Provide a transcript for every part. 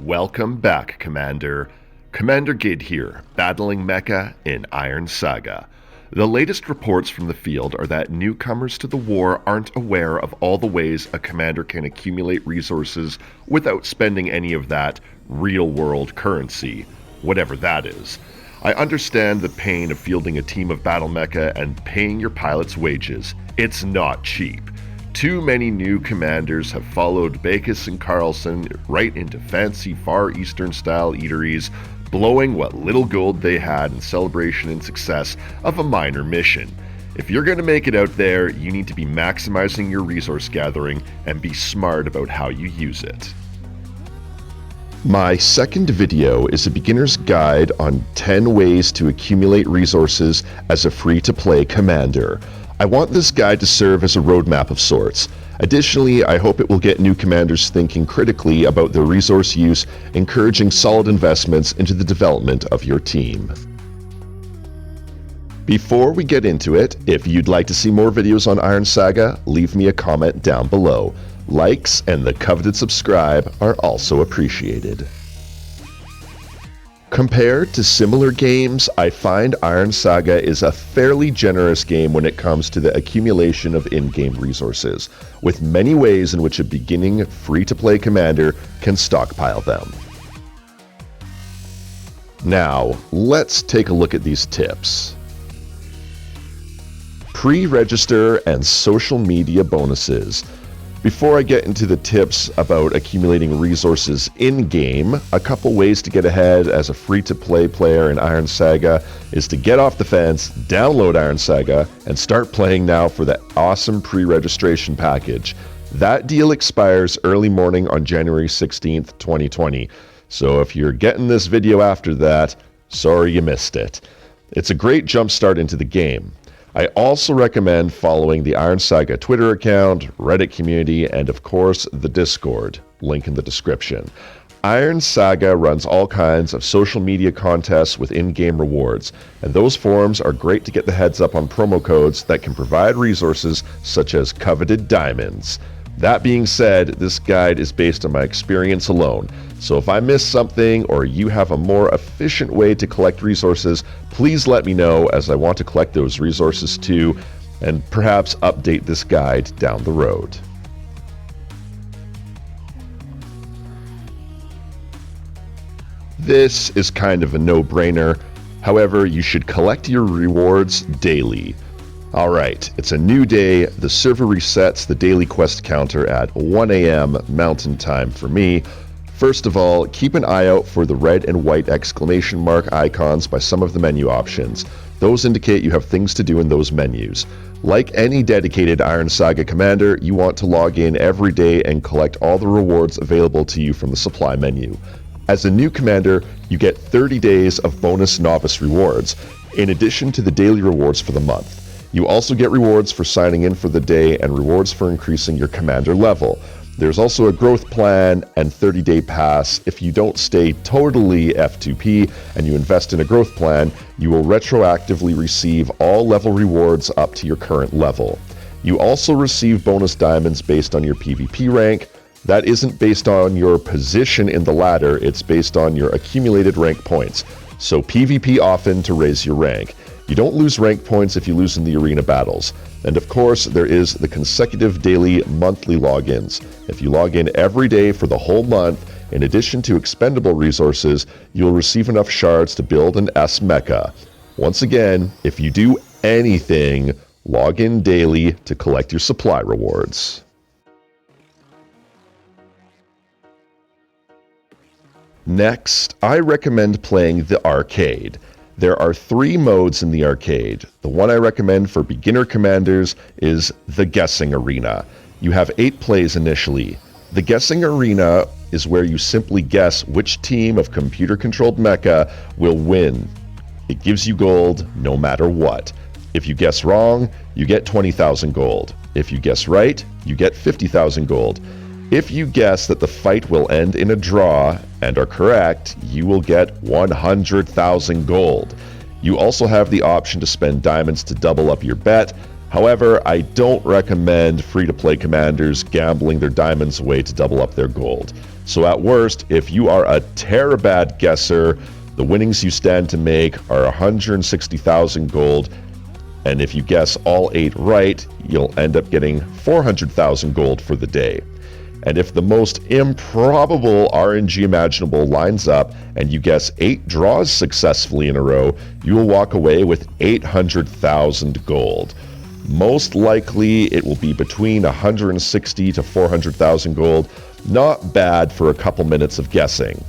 Welcome back, Commander. Commander Gid here, battling Mecha in Iron Saga. The latest reports from the field are that newcomers to the war aren't aware of all the ways a commander can accumulate resources without spending any of that real-world currency, whatever that is. I understand the pain of fielding a team of battle mecha and paying your pilots wages. It's not cheap. Too many new commanders have followed Bacchus and Carlson right into fancy Far Eastern style eateries, blowing what little gold they had in celebration and success of a minor mission. If you're going to make it out there, you need to be maximizing your resource gathering and be smart about how you use it. My second video is a beginner's guide on 10 ways to accumulate resources as a free-to-play commander. I want this guide to serve as a roadmap of sorts. Additionally, I hope it will get new commanders thinking critically about their resource use, encouraging solid investments into the development of your team. Before we get into it, if you'd like to see more videos on Iron Saga, leave me a comment down below. Likes and the coveted subscribe are also appreciated. Compared to similar games, I find Iron Saga is a fairly generous game when it comes to the accumulation of in-game resources, with many ways in which a beginning free-to-play commander can stockpile them. Now, let's take a look at these tips. Pre-register and social media bonuses. Before I get into the tips about accumulating resources in-game, a couple ways to get ahead as a free-to-play player in Iron Saga is to get off the fence, download Iron Saga, and start playing now for that awesome pre-registration package. That deal expires early morning on January 16th, 2020. So if you're getting this video after that, sorry you missed it. It's a great jump start into the game. I also recommend following the Iron Saga Twitter account, Reddit community, and of course the Discord, link in the description. Iron Saga runs all kinds of social media contests with in-game rewards, and those forums are great to get the heads up on promo codes that can provide resources such as coveted diamonds. That being said, this guide is based on my experience alone, so if I miss something or you have a more efficient way to collect resources, please let me know, as I want to collect those resources too, and perhaps update this guide down the road. This is kind of a no-brainer, however, you should collect your rewards daily. Alright, it's a new day, the server resets the daily quest counter at 1 AM Mountain Time for me. First of all, keep an eye out for the red and white exclamation mark icons by some of the menu options. Those indicate you have things to do in those menus. Like any dedicated Iron Saga commander, you want to log in every day and collect all the rewards available to you from the supply menu. As a new commander, you get 30 days of bonus novice rewards, in addition to the daily rewards for the month. You also get rewards for signing in for the day and rewards for increasing your commander level. There's also a growth plan and 30-day pass. If you don't stay totally F2P and you invest in a growth plan, you will retroactively receive all level rewards up to your current level. You also receive bonus diamonds based on your PvP rank. That isn't based on your position in the ladder, it's based on your accumulated rank points. So PvP often to raise your rank. You don't lose rank points if you lose in the arena battles. And of course, there is the consecutive daily monthly logins. If you log in every day for the whole month, in addition to expendable resources, you'll receive enough shards to build an S mecha. Once again, if you do anything, log in daily to collect your supply rewards. Next, I recommend playing the arcade. There are 3 modes in the arcade. The one I recommend for beginner commanders is the guessing arena. You have 8 plays initially. The guessing arena is where you simply guess which team of computer-controlled mecha will win. It gives you gold no matter what. If you guess wrong, you get 20,000 gold. If you guess right, you get 50,000 gold. If you guess that the fight will end in a draw and are correct, you will get 100,000 gold. You also have the option to spend diamonds to double up your bet. However, I don't recommend free-to-play commanders gambling their diamonds away to double up their gold. So at worst, if you are a terabad guesser, the winnings you stand to make are 160,000 gold, and if you guess all 8 right, you'll end up getting 400,000 gold for the day. And if the most improbable RNG imaginable lines up and you guess 8 draws successfully in a row, you will walk away with 800,000 gold. Most likely it will be between 160 to 400,000 gold. Not bad for a couple minutes of guessing.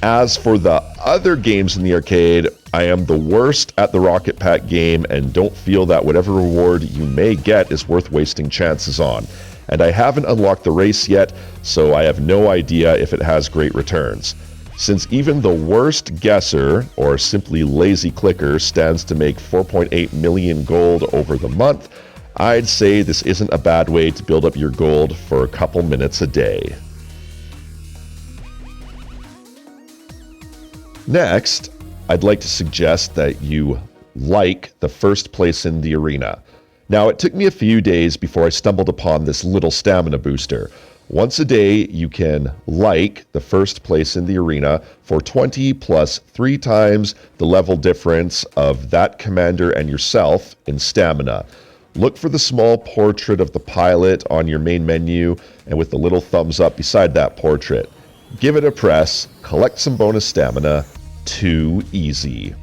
As for the other games in the arcade, I am the worst at the Rocket Pack game and don't feel that whatever reward you may get is worth wasting chances on. And I haven't unlocked the race yet, so I have no idea if it has great returns. Since even the worst guesser, or simply lazy clicker, stands to make 4.8 million gold over the month, I'd say this isn't a bad way to build up your gold for a couple minutes a day. Next, I'd like to suggest that you like the first place in the arena. Now, it took me a few days before I stumbled upon this little stamina booster. Once a day, you can like the first place in the arena for 20 plus 3 times the level difference of that commander and yourself in stamina. Look for the small portrait of the pilot on your main menu and with the little thumbs up beside that portrait. Give it a press, collect some bonus stamina. Too easy.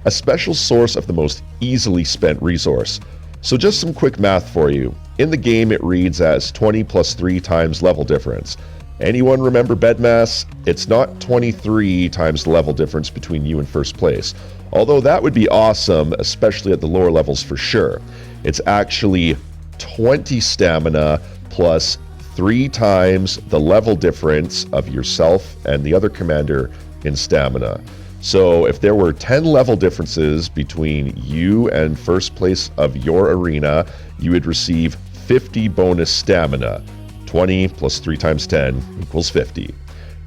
A special source of the most easily spent resource. So just some quick math for you. In the game it reads as 20 plus 3 times level difference. Anyone remember bedmass? It's not 23 times the level difference between you and first place. Although that would be awesome, especially at the lower levels for sure. It's actually 20 stamina plus 3 times the level difference of yourself and the other commander in stamina. So if there were 10 level differences between you and first place of your arena, you would receive 50 bonus stamina. 20 plus 3 times 10 equals 50.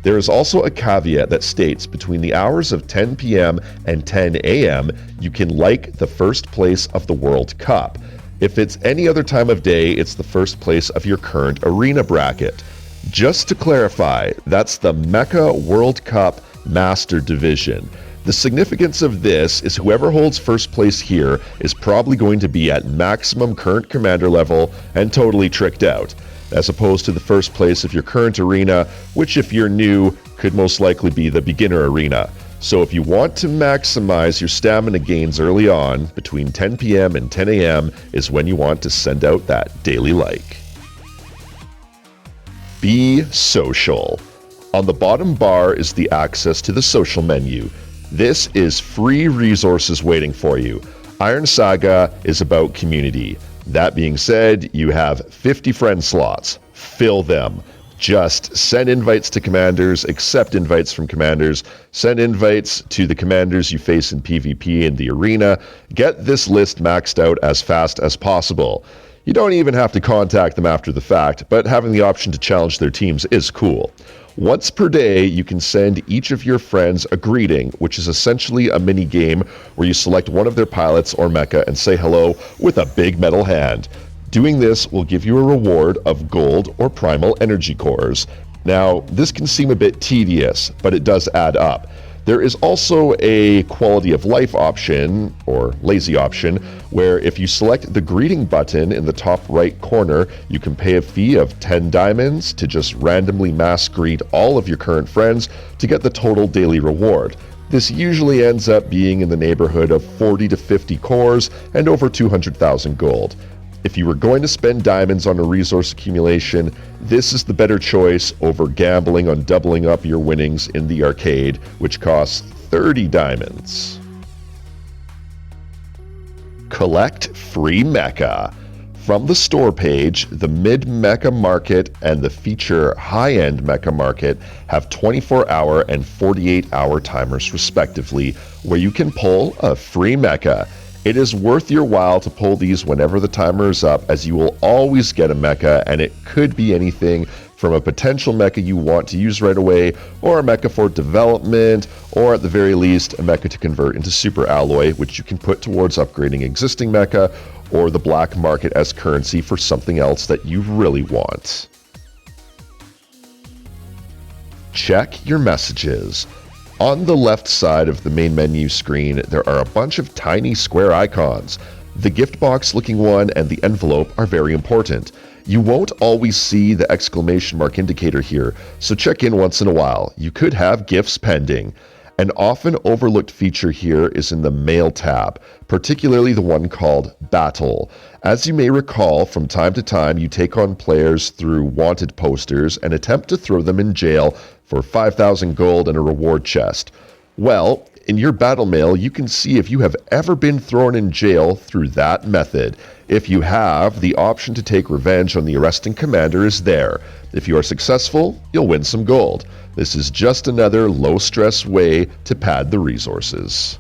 There is also a caveat that states between the hours of 10 p.m. and 10 a.m., you can like the first place of the World Cup. If it's any other time of day, it's the first place of your current arena bracket. Just to clarify, that's the Mecha World Cup Master Division. The significance of this is whoever holds first place here is probably going to be at maximum current commander level and totally tricked out, as opposed to the first place of your current arena, which if you're new, could most likely be the beginner arena. So if you want to maximize your stamina gains early on, between 10 p.m. and 10 a.m. is when you want to send out that daily like. Be social. On the bottom bar is the access to the social menu. This is free resources waiting for you. Iron Saga is about community. That being said, you have 50 friend slots. Fill them. Just send invites to commanders, accept invites from commanders, send invites to the commanders you face in PvP in the arena. Get this list maxed out as fast as possible. You don't even have to contact them after the fact, but having the option to challenge their teams is cool. Once per day, you can send each of your friends a greeting, which is essentially a mini game where you select one of their pilots or mecha and say hello with a big metal hand. Doing this will give you a reward of gold or primal energy cores. Now, this can seem a bit tedious, but it does add up. There is also a quality of life option, or lazy option, where if you select the greeting button in the top right corner, you can pay a fee of 10 diamonds to just randomly mass greet all of your current friends to get the total daily reward. This usually ends up being in the neighborhood of 40 to 50 cores and over 200,000 gold. If you were going to spend diamonds on a resource accumulation, this is the better choice over gambling on doubling up your winnings in the arcade, which costs 30 diamonds. Collect free mecha. From the store page, the mid-mecha market and the feature high-end mecha market have 24-hour and 48-hour timers respectively, where you can pull a free mecha. It is worth your while to pull these whenever the timer is up, as you will always get a mecha, and it could be anything from a potential mecha you want to use right away, or a mecha for development, or at the very least a mecha to convert into super alloy, which you can put towards upgrading existing mecha, or the black market as currency for something else that you really want. check your messages. On the left side of the main menu screen, there are a bunch of tiny square icons. The gift box looking one and the envelope are very important. You won't always see the exclamation mark indicator here, so check in once in a while. You could have gifts pending. An often overlooked feature here is in the Mail tab, particularly the one called Battle. As you may recall, from time to time you take on players through wanted posters and attempt to throw them in jail for 5,000 gold and a reward chest. Well, in your battle mail, you can see if you have ever been thrown in jail through that method. If you have, the option to take revenge on the arresting commander is there. If you are successful, you'll win some gold. This is just another low-stress way to pad the resources.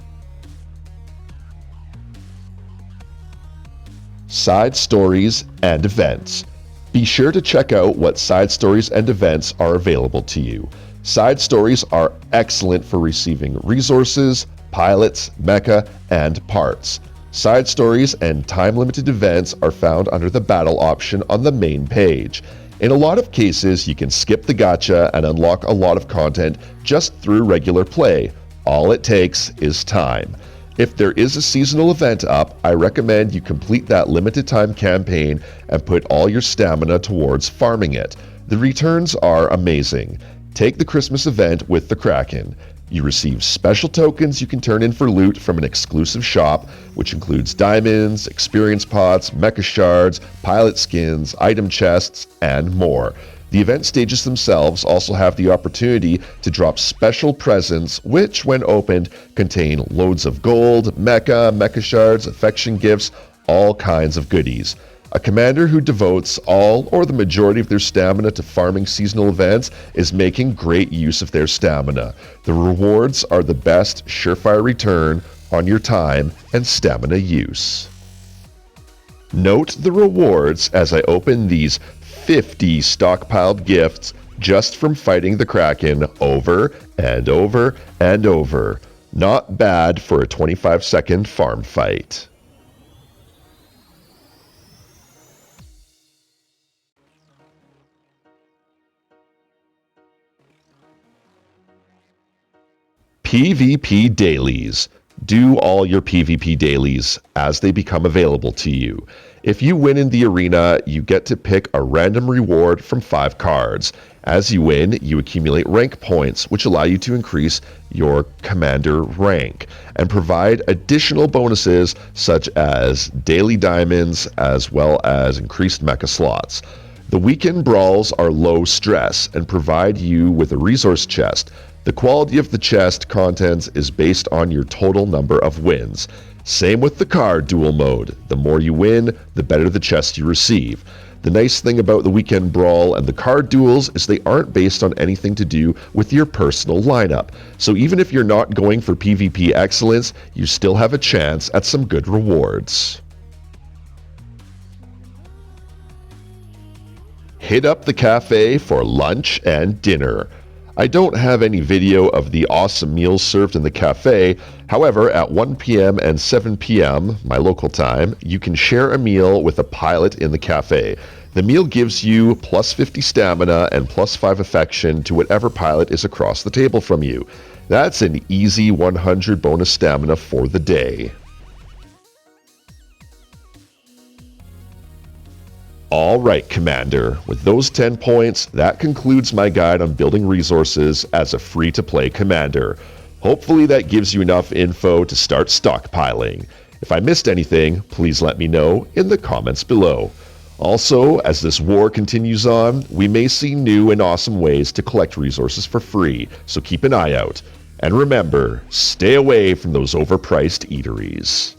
Side stories and events. Be sure to check out what side stories and events are available to you. Side stories are excellent for receiving resources, pilots, mecha, and parts. Side stories and time-limited events are found under the battle option on the main page. In a lot of cases, you can skip the gacha and unlock a lot of content just through regular play. All it takes is time. If there is a seasonal event up, I recommend you complete that limited time campaign and put all your stamina towards farming it. The returns are amazing. Take the Christmas event with the Kraken. You receive special tokens you can turn in for loot from an exclusive shop, which includes diamonds, experience pots, mecha shards, pilot skins, item chests, and more. The event stages themselves also have the opportunity to drop special presents, which, when opened, contain loads of gold, mecha shards, affection gifts, all kinds of goodies. A commander who devotes all or the majority of their stamina to farming seasonal events is making great use of their stamina. The rewards are the best surefire return on your time and stamina use. Note the rewards as I open these 50 stockpiled gifts just from fighting the Kraken over and over and over. Not bad for a 25-second farm fight. PvP Dailies. Do all your PvP dailies as they become available to you. If you win in the arena, you get to pick a random reward from 5 cards. As you win, you accumulate rank points, which allow you to increase your commander rank and provide additional bonuses such as daily diamonds as well as increased mecha slots. The weekend brawls are low stress and provide you with a resource chest. The quality of the chest contents is based on your total number of wins. Same with the card duel mode. The more you win, the better the chest you receive. The nice thing about the weekend brawl and the card duels is they aren't based on anything to do with your personal lineup. So even if you're not going for PvP excellence, you still have a chance at some good rewards. Hit up the cafe for lunch and dinner. I don't have any video of the awesome meals served in the cafe. However, at 1 p.m. and 7 p.m., my local time, you can share a meal with a pilot in the cafe. The meal gives you plus 50 stamina and plus 5 affection to whatever pilot is across the table from you. That's an easy 100 bonus stamina for the day. Alright, Commander, with those 10 points, that concludes my guide on building resources as a free-to-play Commander. Hopefully that gives you enough info to start stockpiling. If I missed anything, please let me know in the comments below. Also, as this war continues on, we may see new and awesome ways to collect resources for free, so keep an eye out. And remember, stay away from those overpriced eateries.